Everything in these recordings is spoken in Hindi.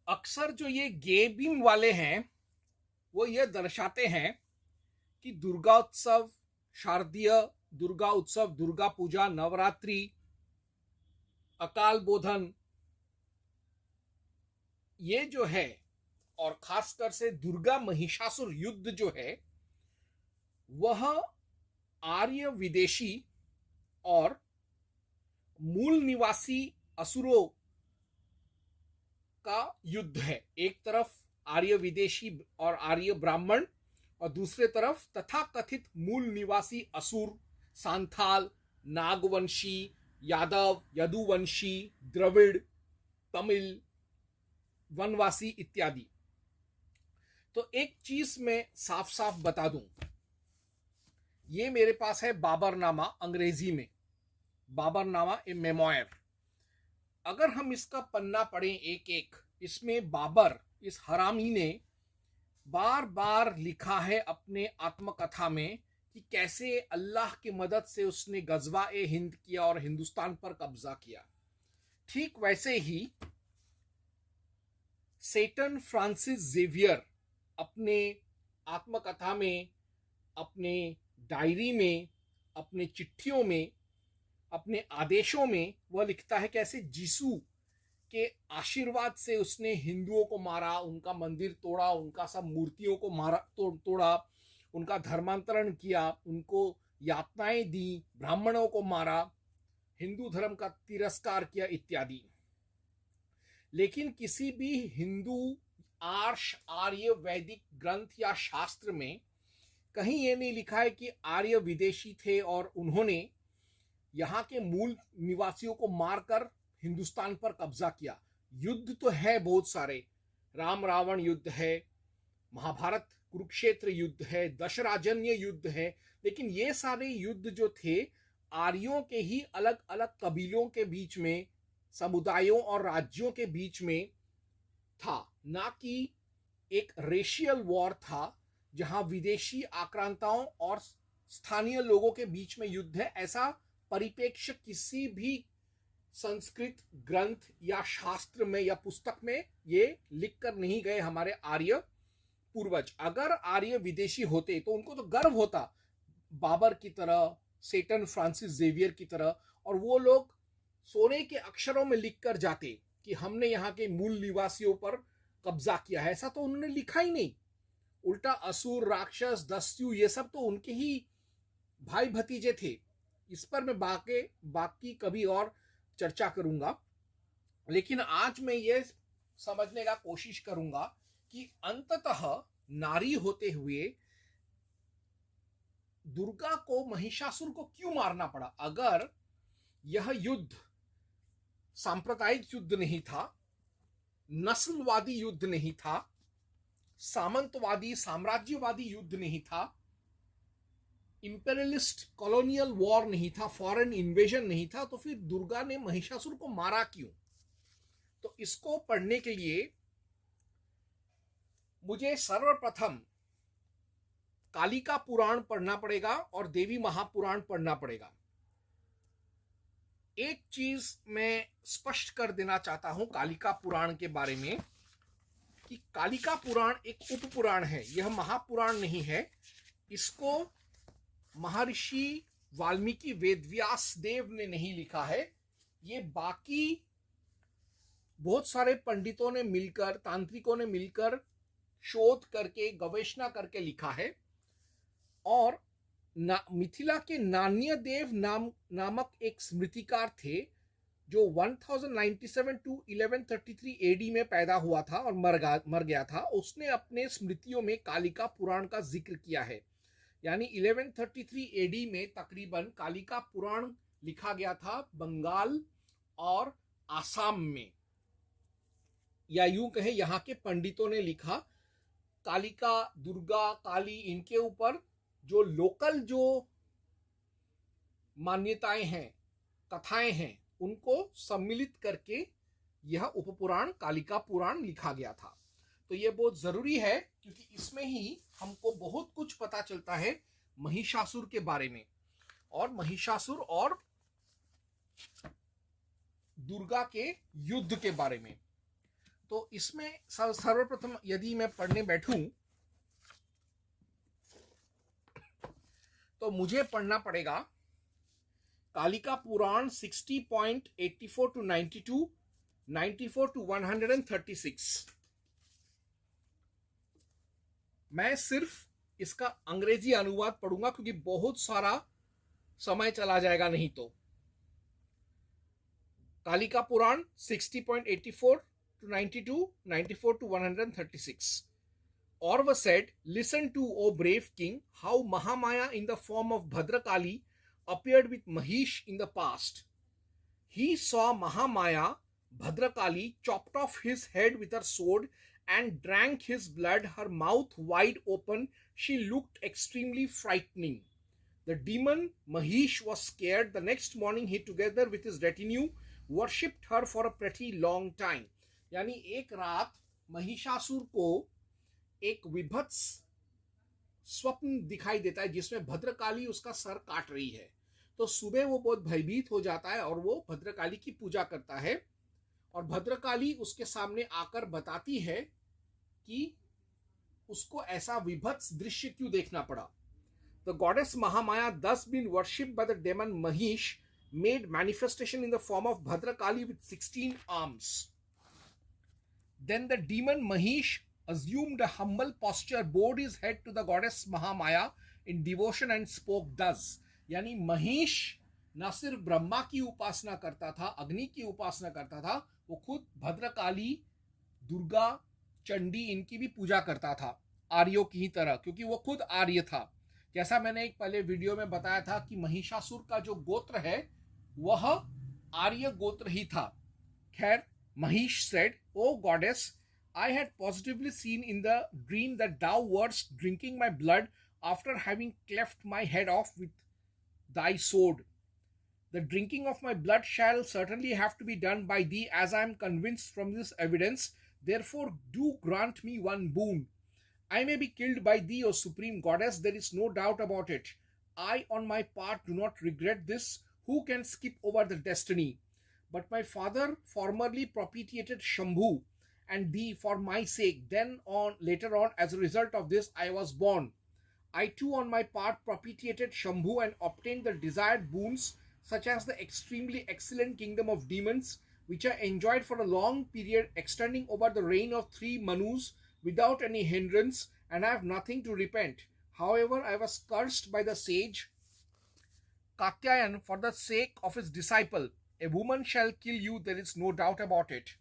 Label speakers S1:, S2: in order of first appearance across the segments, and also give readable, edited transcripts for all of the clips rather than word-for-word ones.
S1: अक्सर जो ये गेमिंग वाले हैं वो ये दर्शाते हैं कि दुर्गा उत्सव, शारदीय दुर्गा उत्सव, दुर्गा पूजा, नवरात्रि, अकाल बोधन, ये जो है और खासकर से दुर्गा महिषासुर युद्ध जो है वह आर्य विदेशी और मूल निवासी असुरों का युद्ध है। एक तरफ आर्य विदेशी और आर्य ब्राह्मण और दूसरे तरफ तथाकथित मूल निवासी असुर, सांथाल, नागवंशी, यादव, यदुवंशी, द्रविड़, तमिल, वनवासी इत्यादि। तो एक चीज मैं साफ साफ बता दूं, ये मेरे पास है बाबरनामा, अंग्रेजी में बाबरनामा ए मेमोयर। अगर हम इसका पन्ना पढ़ें एक एक, इसमें बाबर, इस हरामी ने बार बार लिखा है अपने आत्मकथा में कि कैसे अल्लाह की मदद से उसने गजवा ए हिंद किया और हिंदुस्तान पर कब्जा किया। ठीक वैसे ही सेटन फ्रांसिस जेवियर अपने आत्मकथा में, अपने डायरी में, अपने चिट्ठियों में, अपने आदेशों में वह लिखता है कैसे जीसू के आशीर्वाद से उसने हिंदुओं को मारा, उनका मंदिर तोड़ा, उनका सब मूर्तियों को मारा, तोड़ा, उनका धर्मांतरण किया, उनको यातनाएं दी, ब्राह्मणों को मारा, हिंदू धर्म का तिरस्कार किया इत्यादि। लेकिन किसी भी हिंदू आर्ष आर्य वैदिक ग्रंथ या शास्त्र में कहीं ये नहीं लिखा है कि आर्य विदेशी थे और उन्होंने यहाँ के मूल निवासियों को मारकर हिंदुस्तान पर कब्जा किया। युद्ध तो है बहुत सारे, राम रावण युद्ध है, महाभारत कुरुक्षेत्र युद्ध है, दशराजन्य युद्ध है, लेकिन ये सारे युद्ध जो थे आर्यों के ही अलग अलग कबीलों के बीच में, समुदायों और राज्यों के बीच में था, ना कि एक रेशियल वॉर था जहां विदेशी आक्रांताओं और स्थानीय लोगों के बीच में युद्ध है। ऐसा परिप्रेक्ष्य किसी भी संस्कृत ग्रंथ या शास्त्र में या पुस्तक में ये लिख कर नहीं गए हमारे आर्य पूर्वज। अगर आर्य विदेशी होते तो उनको तो गर्व होता बाबर की तरह, सेटन फ्रांसिस जेवियर की तरह, और वो लोग सोने के अक्षरों में लिख कर जाते कि हमने यहाँ के मूल निवासियों पर कब्जा किया है। ऐसा तो उन्होंने लिखा ही नहीं। उल्टा असुर, राक्षस, दस्यु, ये सब तो उनके ही भाई भतीजे थे। इस पर मैं बाकी कभी और चर्चा करूंगा, लेकिन आज मैं ये समझने का कोशिश करूंगा कि अंततः नारी होते हुए दुर्गा को, महिषासुर को क्यों मारना पड़ा। अगर यह युद्ध सांप्रदायिक युद्ध नहीं था, नस्लवादी युद्ध नहीं था, सामंतवादी साम्राज्यवादी युद्ध नहीं था, इंपेरियलिस्ट कॉलोनियल वॉर नहीं था, फॉरेन इन्वेजन नहीं था, तो फिर दुर्गा ने महिषासुर को मारा क्यों। तो इसको पढ़ने के लिए मुझे सर्वप्रथम कालिका पुराण पढ़ना पड़ेगा और देवी महापुराण पढ़ना पड़ेगा। एक चीज मैं स्पष्ट कर देना चाहता हूं कालिका पुराण के बारे में कि कालिका पुराण एक उपपुराण है, यह महापुराण नहीं है। इसको महर्षि वाल्मीकि वेदव्यास देव ने नहीं लिखा है, ये बाकी बहुत सारे पंडितों ने मिलकर, तांत्रिकों ने मिलकर शोध करके, गवेषणा करके लिखा है। और मिथिला के नान्यदेव नामक एक स्मृतिकार थे जो 1097 टू 1133 एडी में पैदा हुआ था और मर गया था। उसने अपने स्मृतियों में कालिका पुराण का जिक्र किया है। यानी 1133 एडी में तकरीबन कालिका पुराण लिखा गया था बंगाल और आसाम में, या यूं कहें यहाँ के पंडितों ने लिखा। कालिका, दुर्गा, काली, इनके ऊपर जो लोकल जो मान्यताएं हैं, कथाएं हैं, उनको सम्मिलित करके यह उपपुराण कालिका पुराण लिखा गया था। तो यह बहुत जरूरी है क्योंकि इसमें ही हमको बहुत कुछ पता चलता है महिषासुर के बारे में, और महिषासुर और दुर्गा के युद्ध के बारे में। तो इसमें सर्वप्रथम यदि मैं पढ़ने बैठूं तो मुझे पढ़ना पड़ेगा कालिका पुराण 60.84 to 92, 94 to 136। मैं सिर्फ इसका अंग्रेजी अनुवाद पढ़ूंगा क्योंकि बहुत सारा समय चला जाएगा नहीं तो। कालिका पुराण 60.84 to 92, 94 to 136। Orva said, "Listen to, O brave king, how Mahamaya in the form of Bhadrakali appeared with Mahish in the past. He saw Mahamaya, Bhadrakali, chopped off his head with her sword and drank his blood, her mouth wide open. She looked extremely frightening. The demon Mahish was scared. The next morning he, together with his retinue, worshipped her for a pretty long time." यानी एक रात महिषासुर को एक विभत्स स्वप्न दिखाई देता है जिसमें भद्रकाली उसका सर काट रही है। तो सुबह वो बहुत भयभीत हो जाता है और वो भद्रकाली की पूजा करता है और भद्रकाली उसके सामने आकर बताती है कि उसको ऐसा विभत्स दृश्य क्यों देखना पड़ा। The goddess Mahamaya, thus been worshipped by the demon Mahish, made manifestation in the form of Bhadrakali with 16 arms. Then the demon Mahish assumed a humble posture, bowed his head to the goddess Mahamaya in devotion and spoke thus. यानी महिष न सिर्फ ब्रह्मा की उपासना करता था, अग्नि की उपासना करता था, वो खुद भद्रकाली, दुर्गा, चंडी इनकी भी पूजा करता था आर्यों की ही तरह, क्योंकि वो खुद आर्य था। जैसा मैंने एक पहले वीडियो में बताया था कि महिषासुर का जो गोत्र है वह आर्य गोत्र ही था। खैर, महिष said, "O goddess, I had positively seen in the dream that thou wert drinking my blood after having cleft my head off with thy sword. The drinking of my blood shall certainly have to be done by thee, as I am convinced from this evidence. Therefore, do grant me one boon. I may be killed by thee, O supreme goddess, there is no doubt about it. I, on my part, do not regret this. Who can skip over the destiny? But my father formerly propitiated Shambhu and thee for my sake. Then later on, as a result of this, I was born. I too, on my part, propitiated Shambhu and obtained the desired boons, such as the extremely excellent kingdom of demons, which I enjoyed for a long period, extending over the reign of 3 Manus, without any hindrance, and I have nothing to repent. However, I was cursed by the sage Katyayan for the sake of his disciple. A woman shall kill you, there is no doubt about it.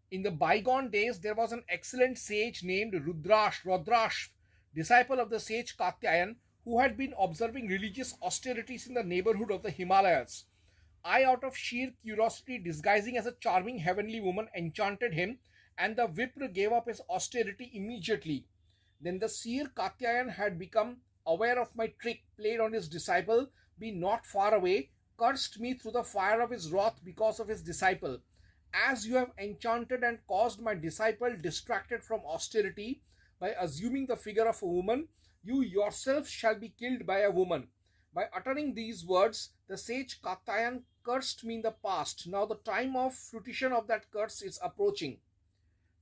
S1: In the bygone days, there was an excellent sage named Rudrash, disciple of the sage Katyayan, who had been observing religious austerities in the neighborhood of the Himalayas. I, out of sheer curiosity, disguising as a charming heavenly woman, enchanted him, and the Vipra gave up his austerity immediately. Then the seer Katyayan had become aware of my trick played on his disciple, being not far away, cursed me through the fire of his wrath because of his disciple. As you have enchanted and caused my disciple distracted from austerity by assuming the figure of a woman, you yourself shall be killed by a woman. By uttering these words, the sage Katyayan cursed me in the past. Now the time of fruition of that curse is approaching.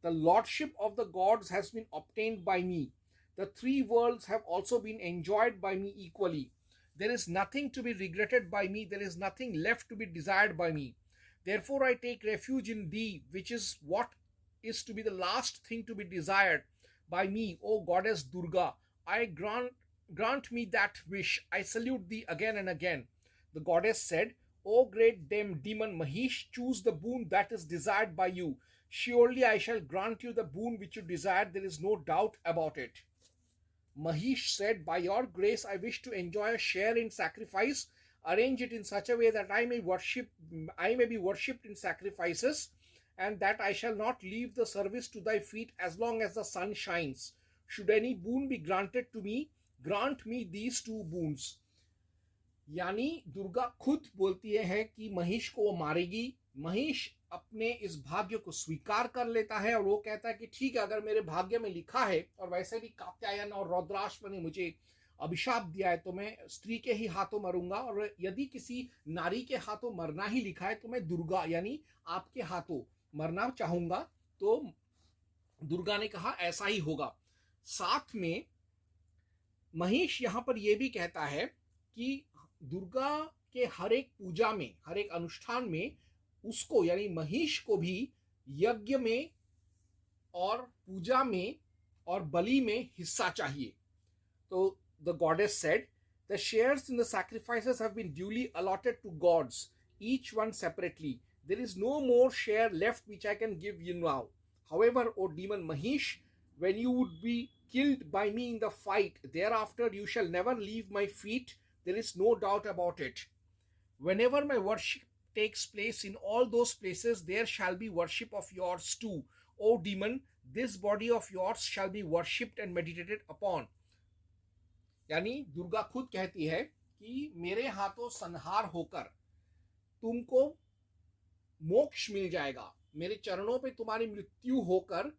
S1: The lordship of the gods has been obtained by me. The 3 worlds have also been enjoyed by me equally. There is nothing to be regretted by me. There is nothing left to be desired by me. Therefore, I take refuge in thee, which is what is to be the last thing to be desired by me, O goddess Durga. I grant me that wish. I salute thee again and again. The goddess said, O great demon Mahish, choose the boon that is desired by you. Surely I shall grant you the boon which you desire. There is no doubt about it. Mahish said, by your grace, I wish to enjoy a share in sacrifice. Arrange it in such a way that I may be worshipped in sacrifices, and that I shall not leave the service to thy feet as long as the sun shines. Should any boon be granted to me, grant me these 2 boons. यानी दुर्गा खुद बोलती है कि महिष को वो मारेगी। महिष अपने इस भाग्य को स्वीकार कर लेता है और वो कहता है कि ठीक है, अगर मेरे भाग्य में लिखा है और वैसे भी कात्यायन और रुद्राक्ष ने मुझे अभिशाप दिया है तो मैं स्त्री के ही हाथों मरूंगा, और यदि किसी नारी के हाथों मरना ही लिखा है तो मैं दुर्गा यानी आपके हाथों मरना चाहूंगा। तो दुर्गा ने कहा ऐसा ही होगा। साथ में महिष यहां पर यह भी कहता है कि दुर्गा के हर एक पूजा में, हर एक अनुष्ठान में उसको यानी महिष को भी यज्ञ में और पूजा में और बलि में हिस्सा चाहिए। तो the goddess said, the shares in the sacrifices have been duly allotted to gods, each one separately. There is no more share left which I can give you now. However, O demon Mahish, when you would be killed by me in the fight, thereafter you shall never leave my feet. There is no doubt about it. Whenever my worship takes place in all those places, there shall be worship of yours too. O demon, this body of yours shall be worshipped and meditated upon. यानी दुर्गा खुद कहती है कि मेरे हाथों संहार होकर तुमको मोक्ष मिल जाएगा, मेरे चरणों पे तुम्हारी मृत्यु होकर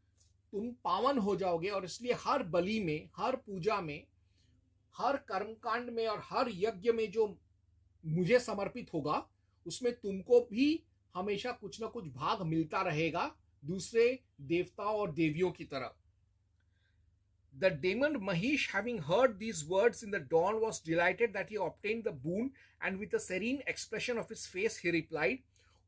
S1: तुम पावन हो जाओगे, और इसलिए हर बलि में, हर पूजा में, हर कर्मकांड में और हर यज्ञ में जो मुझे समर्पित होगा उसमें तुमको भी हमेशा कुछ ना कुछ भाग मिलता रहेगा दूसरे देवताओं और देवियों की तरह। The demon Mahish, having heard these words in the dawn, was delighted that he obtained the boon, and with a serene expression of his face he replied,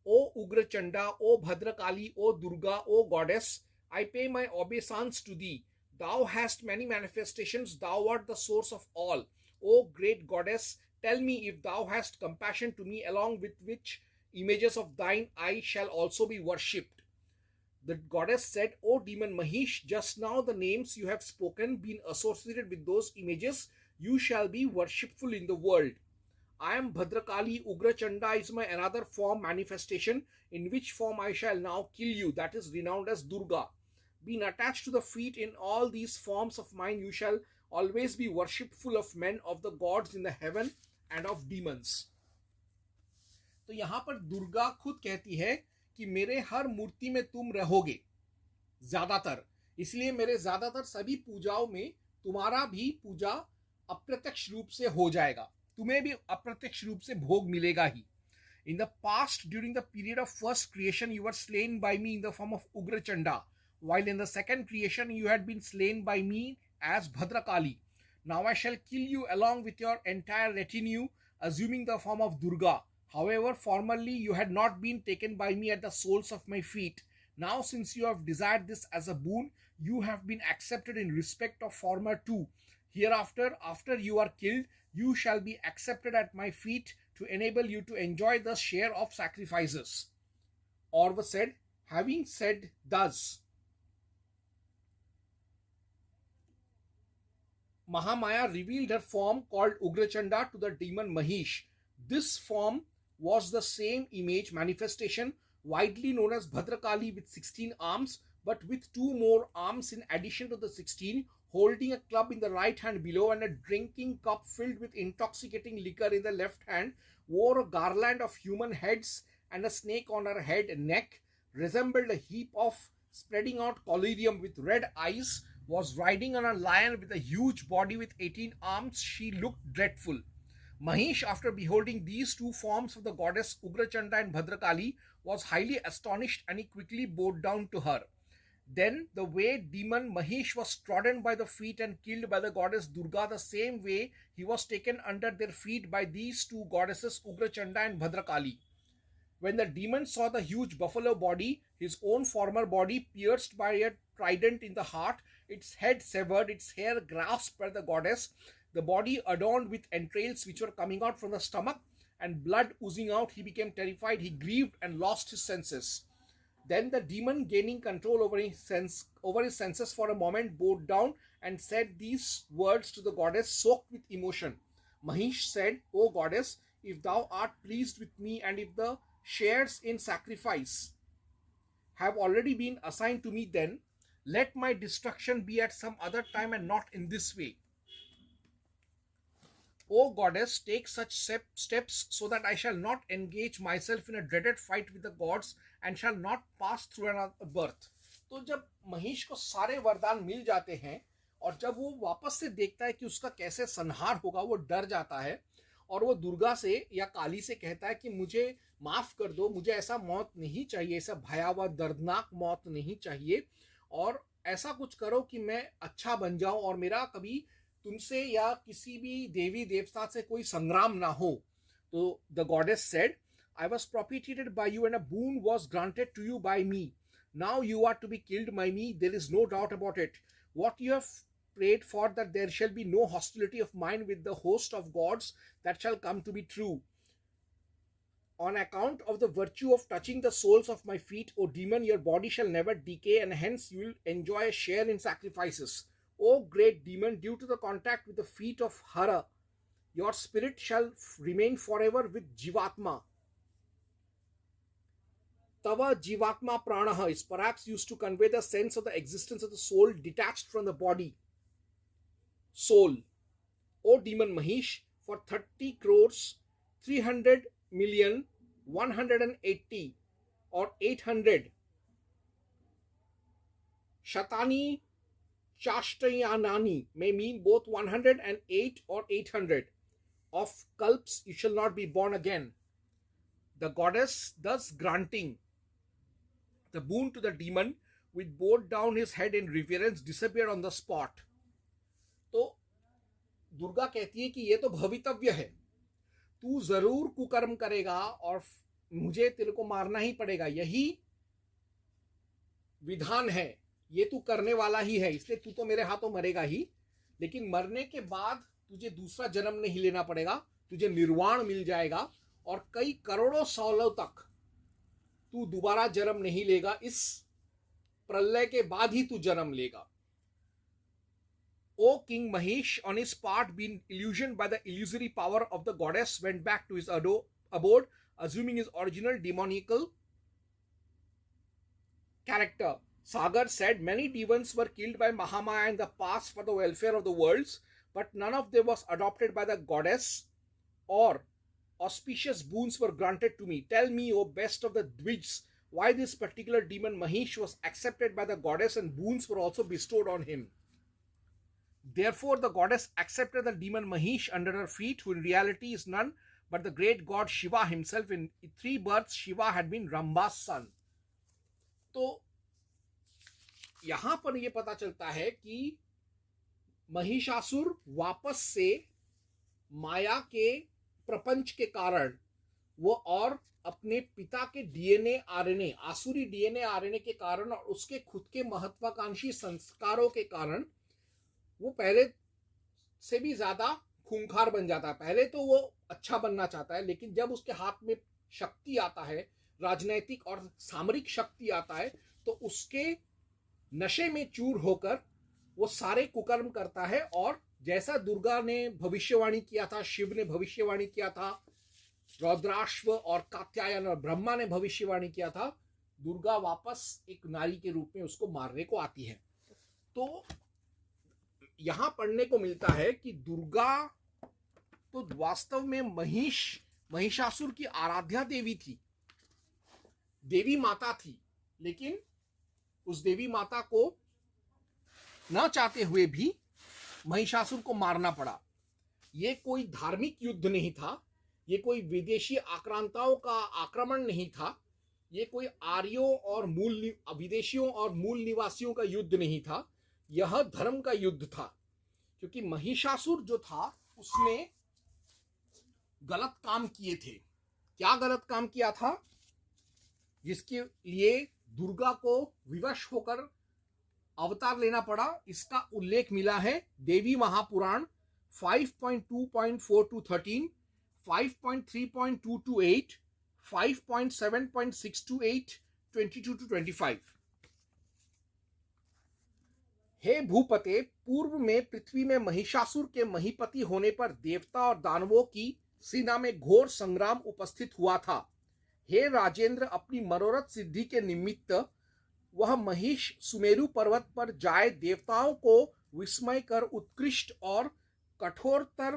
S1: O Ugra Chanda, O Bhadrakali, O Durga, O Goddess, I pay my obeisance to thee. Thou hast many manifestations, thou art the source of all. O great Goddess, tell me if thou hast compassion to me, along with which images of thine I shall also be worshipped. The goddess said, O demon Mahish, just now the names you have spoken, being associated with those images, you shall be worshipful in the world. I am Bhadrakali. Ugra Chanda is my another form manifestation, in which form I shall now kill you, that is renowned as Durga. Being attached to the feet in all these forms of mine, you shall always be worshipful of men, of the gods in the heaven, and of demons. तो यहाँ पर दुर्गा खुद कहती है कि मेरे हर मूर्ति में तुम रहोगे ज्यादातर, इसलिए मेरे ज्यादातर सभी पूजाओं में तुम्हारा भी पूजा अप्रत्यक्ष रूप से हो जाएगा, तुम्हें भी अप्रत्यक्ष रूप से भोग मिलेगा ही. In the past, during the period of first creation, you were slain by me in the form of Ugra Chanda, while in the second creation you had been slain by me as Bhadrakali. Now I shall kill you along with your entire retinue, assuming the form of Durga. However, formerly you had not been taken by me at the soles of my feet. Now, since you have desired this as a boon, you have been accepted in respect of former too. Hereafter, after you are killed, you shall be accepted at my feet to enable you to enjoy the share of sacrifices. Orva said, having said thus, Mahamaya revealed her form called Ugrachanda to the demon Mahish. This form was the same image manifestation widely known as Bhadrakali, with 16 arms, but with 2 more arms in addition to the 16, holding a club in the right hand below and a drinking cup filled with intoxicating liquor in the left hand, wore a garland of human heads and a snake on her head and neck, resembled a heap of spreading out collyrium with red eyes, was riding on a lion with a huge body with 18 arms. She looked dreadful. Mahish, after beholding these 2 forms of the goddess Ugrachanda and Bhadrakali, was highly astonished, and he quickly bowed down to her. Then the way demon Mahish was trodden by the feet and killed by the goddess Durga, the same way he was taken under their feet by these 2 goddesses Ugrachanda and Bhadrakali. When the demon saw the huge buffalo body, his own former body pierced by a trident in the heart, its head severed, its hair grasped by the goddess, the body adorned with entrails which were coming out from the stomach, and blood oozing out, he became terrified, he grieved and lost his senses. Then the demon, gaining control over his senses for a moment, bowed down and said these words to the goddess, soaked with emotion. Mahish said, O goddess, if thou art pleased with me, and if the shares in sacrifice have already been assigned to me, then let my destruction be at some other time and not in this way. O goddess, take such steps so that I shall not engage myself in a dreaded fight with the gods and shall not pass through another birth. तो जब महिष को सारे वरदान मिल जाते हैं और जब वो वापस से देखता है कि उसका कैसे संहार होगा, वो डर जाता है और वो दुर्गा से या काली से कहता है कि मुझे माफ कर दो, मुझे ऐसा मौत नहीं चाहिए, ऐसा भयावह दर्दनाक मौत नहीं चाहिए, और ऐसा कुछ करो कि मैं अच्छा बन जाऊं और मेरा कभी तुमसे या किसी भी देवी देवता से कोई संग्राम ना हो। तो the goddess said, I was propitiated by you and a boon was granted to you by me. Now you are to be killed by me, there is no doubt about it. What you have prayed for, that there shall be no hostility of mine with the host of gods, that shall come to be true. On account of the virtue of touching the soles of my feet, O demon, your body shall never decay, and hence you will enjoy a share in sacrifices. O great demon, due to the contact with the feet of Hara, your spirit shall remain forever with Jivatma. Tava Jivatma Pranaha is perhaps used to convey the sense of the existence of the soul detached from the body. Soul. O demon Mahish, for 30 crores, 300 million, 180 or 800 Shatani Chashtayanani may mean both 108 or 800 of kalps you shall not be born again. The goddess thus granting the boon to the demon, with bowed down his head in reverence, disappeared on the spot. तो दुर्गा कहती है कि ये तो भवितव्य है, तू जरूर कुकर्म करेगा और मुझे तेरे को मारना ही पड़ेगा, यही विधान है, ये तू करने वाला ही है, इसलिए तू तो मेरे हाथों मरेगा ही, लेकिन मरने के बाद तुझे दूसरा जन्म नहीं लेना पड़ेगा, तुझे निर्वाण मिल जाएगा और कई करोड़ों सालों तक तू दोबारा जन्म नहीं लेगा, इस प्रलय के बाद ही तू जन्म लेगा. O King Mahesh, on his part being illusioned by the illusory power of the goddess, went back to his abode, assuming his original demoniacal character. Sagar said, many demons were killed by Mahamaya in the past for the welfare of the worlds, but none of them was adopted by the goddess, or auspicious boons were granted to me. Tell me, O best of the Dvigs, why this particular demon Mahish was accepted by the goddess and boons were also bestowed on him. Therefore, the goddess accepted the demon Mahish under her feet, who in reality is none but the great god Shiva himself. In 3 births, Shiva had been Rambha's son. तो यहां पर यह पता चलता है कि महिषासुर वापस से माया के प्रपंच के कारण वो और अपने पिता के डीएनए आरएनए, आसुरी डीएनए आरएनए के कारण और उसके खुद के महत्वाकांक्षी संस्कारों के कारण वो पहले से भी ज्यादा खूंखार बन जाता है. पहले तो वो अच्छा बनना चाहता है, लेकिन जब उसके हाथ में शक्ति आता है, राजनैतिक और सामरिक शक्ति आता है, तो उसके नशे में चूर होकर वो सारे कुकर्म करता है. और जैसा दुर्गा ने भविष्यवाणी किया था, शिव ने भविष्यवाणी किया था, रौद्राश्व और कात्यायन और ब्रह्मा ने भविष्यवाणी किया था, दुर्गा वापस एक नारी के रूप में उसको मारने को आती है. तो यहां पढ़ने को मिलता है कि दुर्गा तो वास्तव में महिषासुर की आराध्या देवी थी, देवी माता थी, लेकिन उस देवी माता को न चाहते हुए भी महिषासुर को मारना पड़ा. ये कोई धार्मिक युद्ध नहीं था, ये कोई विदेशी आक्रांताओं का आक्रमण नहीं था, ये कोई आर्यों और विदेशियों और मूल निवासियों का युद्ध नहीं था, यह धर्म का युद्ध था. क्योंकि महिषासुर जो था उसने गलत काम किए थे. क्या गलत काम किया था जिसके लिए दुर्गा को विवश होकर अवतार लेना पड़ा? इसका उल्लेख मिला है देवी महापुराण 5.2.4-13, 5.3.2-8, 5.7.6-8, 22-25. हे भूपते, पूर्व में पृथ्वी में महिषासुर के महीपति होने पर देवता और दानवों की सेना में घोर संग्राम उपस्थित हुआ था. हे राजेंद्र, अपनी मनोरथ सिद्धि के निमित्त वह महिष सुमेरु पर्वत पर जाए देवताओं को विस्मय कर उत्कृष्ट और कठोरतर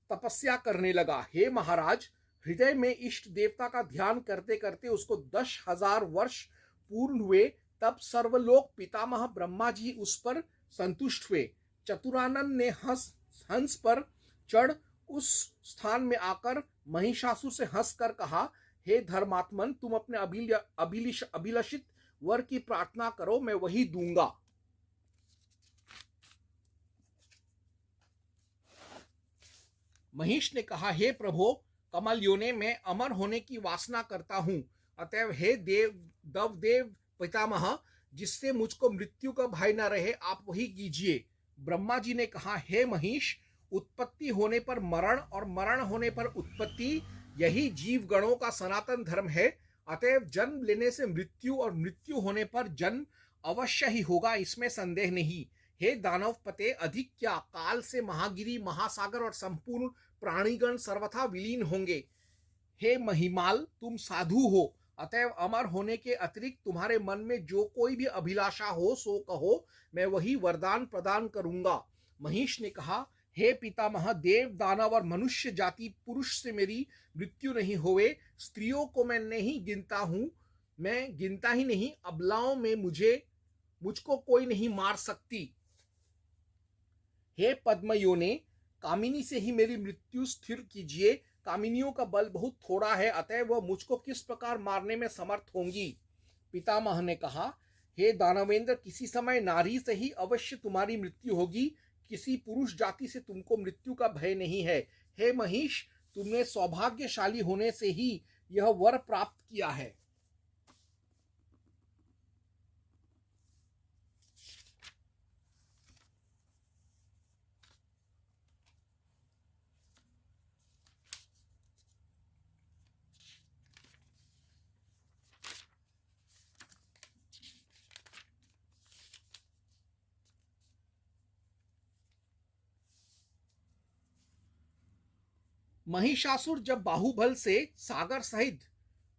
S1: तपस्या करने लगा. हे महाराज, हृदय में इष्ट देवता का ध्यान करते करते उसको 10,000 वर्ष पूर्ण हुए. तब सर्वलोक पितामह ब्रह्मा जी उस पर संतुष्ट हुए. चतुरानन ने हंस पर चढ़ उस स्थान में आकर महिषासुर से हंसकर कहा, हे धर्मात्मन, तुम अपने अभिलषित वर की प्रार्थना करो, मैं वही दूंगा। महिष ने कहा, हे प्रभो कमल योने, मैं अमर होने की वासना करता हूं, अतएव हे देव पितामह, जिससे मुझको मृत्यु का भय न रहे, आप वही कीजिए। ब्रह्मा जी ने कहा, हे महिष, उत्पत्ति होने पर मरण और मरण होने पर उत्पत्ति, यही जीव गणों का सनातन धर्म है। अतएव जन्म लेने से मृत्यु और मृत्यु होने पर जन्म अवश्य ही होगा, इसमें संदेह नहीं। हे दानव पते, अधिक क्या, काल से महागिरी, महासागर और संपूर्ण प्राणीगण सर्वथा विलीन होंगे। हे महिमाल, तुम साधु हो, अतएव अमर होने के अतिरिक्त तुम्हारे मन में जो कोई भी अभिलाषा हो सो कहो, मैं वही वरदान प्रदान करूंगा। महिष ने कहा, हे पितामह, देव दानव और मनुष्य जाति पुरुष से मेरी मृत्यु नहीं होवे, स्त्रियों को मैं नहीं गिनता हूं, मैं गिनता ही नहीं, अबलाओं में मुझको कोई नहीं मार सकती। हे पद्मयोने, कामिनी से ही मेरी मृत्यु स्थिर कीजिए। कामिनियों का बल बहुत थोड़ा है, अतएव वह मुझको किस प्रकार मारने में समर्थ होंगी। पितामह ने कहा, हे दानवेंद्र, किसी समय नारी से ही अवश्य तुम्हारी मृत्यु होगी, किसी पुरुष जाति से तुमको मृत्यु का भय नहीं है। हे महिष, तुमने सौभाग्यशाली होने से ही यह वर प्राप्त किया है। महिषासुर जब बाहुबल से सागर सहित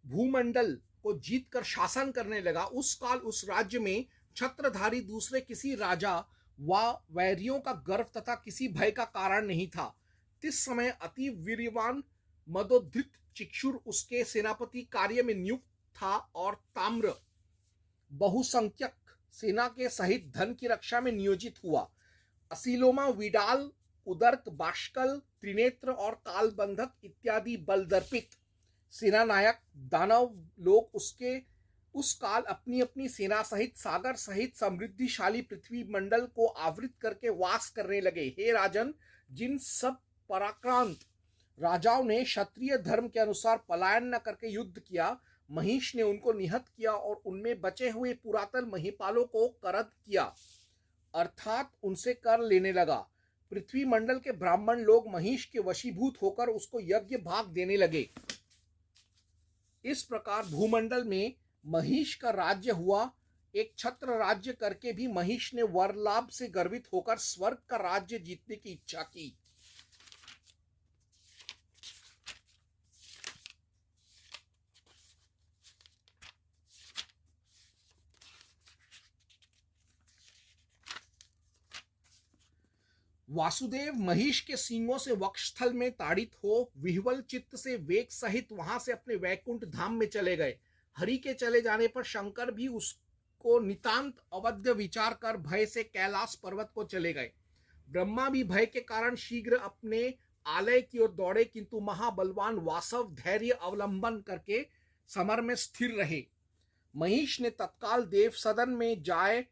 S1: भूमंडल को जीतकर शासन करने लगा, उस काल उस राज्य में छत्रधारी दूसरे किसी राजा व वैरियों का गर्व तथा किसी भय का कारण नहीं था। इस समय अति वीर्यवान मदोद्धृत चिक्षुर उसके सेनापति कार्य में नियुक्त था और ताम्र बहुसंख्यक सेना के सहित धन की रक्षा में नियोजित हुआ। असीलोमा, विडाल, उदर्क, बाष्कल, त्रिनेत्र और कालबंधक इत्यादि बलदर्पित सेनानायक दानव लोग उसके उस काल अपनी अपनी सेना सहित सागर सहित समृद्धिशाली पृथ्वी मंडल को आवृत करके वास करने लगे। हे राजन, जिन सब पराक्रांत राजाओं ने क्षत्रिय धर्म के अनुसार पलायन न करके युद्ध किया, महिष ने उनको निहत किया और उनमें बचे हुए पुरातन महिपालों को करद किया, अर्थात उनसे कर लेने लगा। पृथ्वी मंडल के ब्राह्मण लोग महिष के वशीभूत होकर उसको यज्ञ भाग देने लगे। इस प्रकार भूमंडल में महिष का राज्य हुआ। एक छत्र राज्य करके भी महिष ने वर लाभ से गर्वित होकर स्वर्ग का राज्य जीतने की इच्छा की। वासुदेव महिष के सींगों से वक्षस्थल में ताड़ित हो विह्वल चित्त से वेग सहित वहां से अपने वैकुंठ धाम में चले गए। हरि के चले जाने पर शंकर भी उसको नितांत अवध्य विचार कर भय से कैलाश पर्वत को चले गए। ब्रह्मा भी भय के कारण शीघ्र अपने आलय की ओर दौड़े, किंतु महाबलवान वासव धैर्य अवलंबन करके समर में स्थिर रहे। महिष ने तत्काल देव सदन में जाए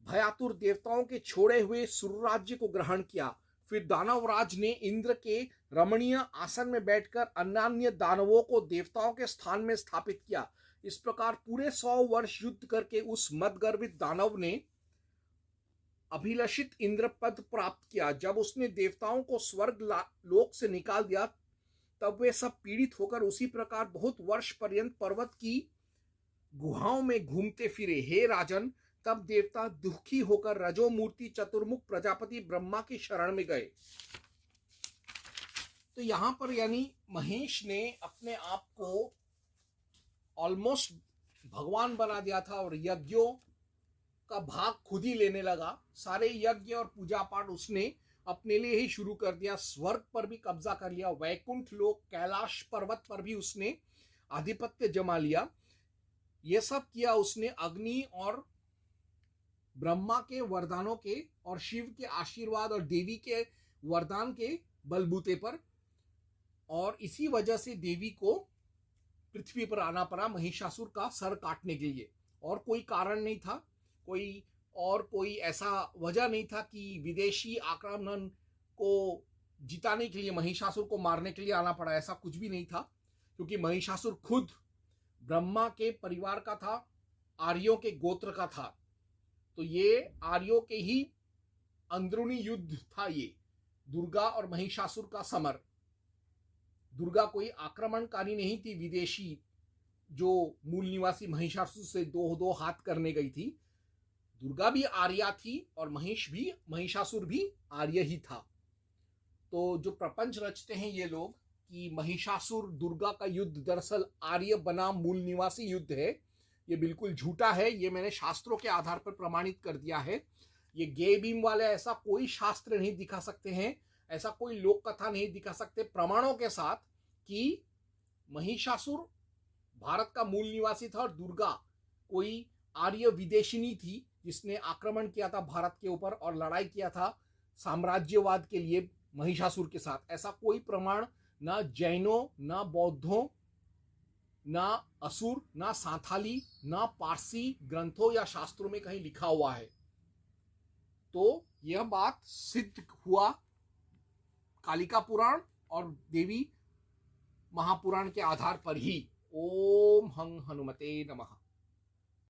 S1: भयातुर देवताओं के छोड़े हुए सुरराज्य को ग्रहण किया। फिर दानवराज ने इंद्र के रमणीय आसन में बैठकर अन्यान्य दानवों को देवताओं के स्थान में स्थापित किया। इस प्रकार पूरे 100 वर्ष युद्ध करके उस मदगर्वित दानव ने अभिलषित इंद्र पद प्राप्त किया। जब उसने देवताओं को स्वर्ग लोक से निकाल दिया, तब वे सब पीड़ित होकर उसी प्रकार बहुत वर्ष पर्यंत पर्वत की गुहाओं में घूमते फिरे। हे राजन, तब देवता दुखी होकर रजोमूर्ति चतुर्मुख प्रजापति ब्रह्मा की शरण में गए। तो यहां पर यानी महेश ने अपने आप को ऑलमोस्ट भगवान बना दिया था और यज्ञों का भाग खुद ही लेने लगा। सारे यज्ञ और पूजा पाठ उसने अपने लिए ही शुरू कर दिया। स्वर्ग पर भी कब्जा कर लिया, वैकुंठ लोक कैलाश पर्वत पर भी उसने आधिपत्य जमा लिया। यह सब किया उसने अग्नि और ब्रह्मा के वरदानों के और शिव के आशीर्वाद और देवी के वरदान के बलबूते पर। और इसी वजह से देवी को पृथ्वी पर आना पड़ा महिषासुर का सर काटने के लिए। और कोई कारण नहीं था, कोई ऐसा वजह नहीं था कि विदेशी आक्रमण को जिताने के लिए महिषासुर को मारने के लिए आना पड़ा, ऐसा कुछ भी नहीं था। क्योंकि महिषासुर खुद ब्रह्मा के परिवार का था, आर्यों के गोत्र का था। तो ये आर्यों के ही अंदरूनी युद्ध था, ये दुर्गा और महिषासुर का समर। दुर्गा कोई आक्रमणकारी नहीं थी विदेशी, जो मूल निवासी महिषासुर से दो हाथ करने गई थी। दुर्गा भी आर्या थी और महिषासुर भी आर्य ही था। तो जो प्रपंच रचते हैं ये लोग कि महिषासुर दुर्गा का युद्ध दरअसल आर्य बनाम मूल निवासी युद्ध है, ये बिल्कुल झूठा है। ये मैंने शास्त्रों के आधार पर प्रमाणित कर दिया है। ये गे बीम वाले ऐसा कोई शास्त्र नहीं दिखा सकते हैं, ऐसा कोई लोक कथा नहीं दिखा सकते प्रमाणों के साथ कि महिषासुर भारत का मूल निवासी था और दुर्गा कोई आर्य विदेशिनी थी जिसने आक्रमण किया था भारत के ऊपर और लड़ाई किया था साम्राज्यवाद के लिए महिषासुर के साथ। ऐसा कोई प्रमाण ना जैनों, ना बौद्धों, ना असुर, ना सांथाली, ना पारसी ग्रंथों या शास्त्रों में कहीं लिखा हुआ है। तो यह बात सिद्ध हुआ कालिका पुराण और देवी महापुराण के आधार पर ही। ओम हं हनुमते नमः।